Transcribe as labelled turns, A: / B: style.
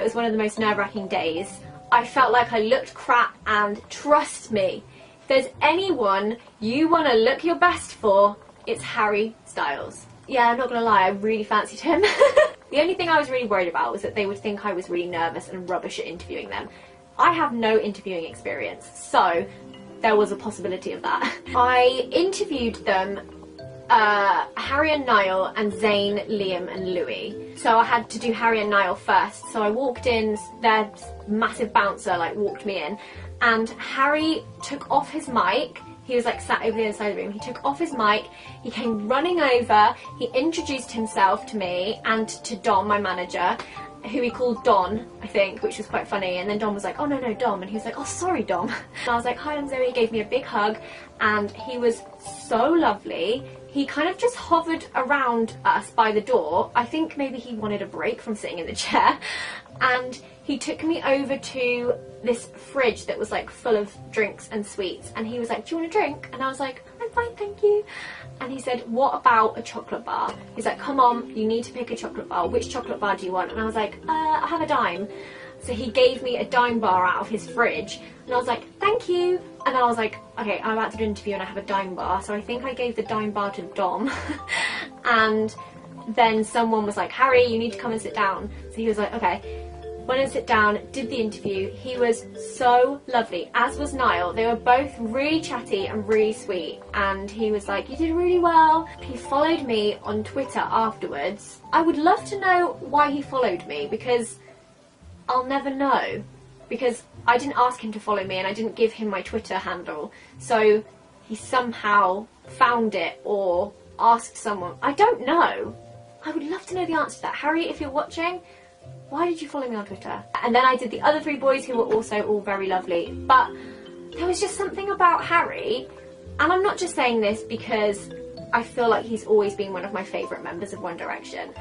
A: was one of the most nerve-wracking days. I felt like I looked crap, and trust me, if there's anyone you want to look your best for, it's Harry Styles. Yeah, I'm not gonna lie, I really fancied him. The only thing I was really worried about was that they would think I was really nervous and rubbish at interviewing them. I have no interviewing experience, so there was a possibility of that. I interviewed them, Harry and Niall, and Zayn, Liam and Louis. So I had to do Harry and Niall first. So I walked in, their massive bouncer like walked me in, and Harry took off his mic. He was like sat over the inside of the room. He took off his mic, he came running over, he introduced himself to me and to Dom, my manager, who he called Don, I think, which was quite funny. And then Dom was like, oh no, Dom. And he was like, oh sorry, Dom. And I was like, hi, I'm Zoe. He gave me a big hug, and he was so lovely. He kind of just hovered around us by the door. I think maybe he wanted a break from sitting in the chair. And he took me over to this fridge that was like full of drinks and sweets, and he was like, do you want a drink? And I was like, I'm fine, thank you. And he said, what about a chocolate bar? He's like, come on, you need to pick a chocolate bar. Which chocolate bar do you want? And I was like, I have a dime. So he gave me a dime bar out of his fridge, and I was like, thank you. And then I was like, okay, I'm about to do an interview and I have a dime bar. So I think I gave the dime bar to Dom. And then someone was like, Harry, you need to come and sit down. So he was like, okay. Went and sit down, did the interview. He was so lovely, as was Niall. They were both really chatty and really sweet, and he was like, you did really well. He followed me on Twitter afterwards. I would love to know why he followed me, because I'll never know, because I didn't ask him to follow me and I didn't give him my Twitter handle. So he somehow found it or asked someone. I don't know. I would love to know the answer to that. Harry, if you're watching, why did you follow me on Twitter? And then I did the other 3 boys, who were also all very lovely. But there was just something about Harry, and I'm not just saying this because I feel like he's always been one of my favourite members of One Direction.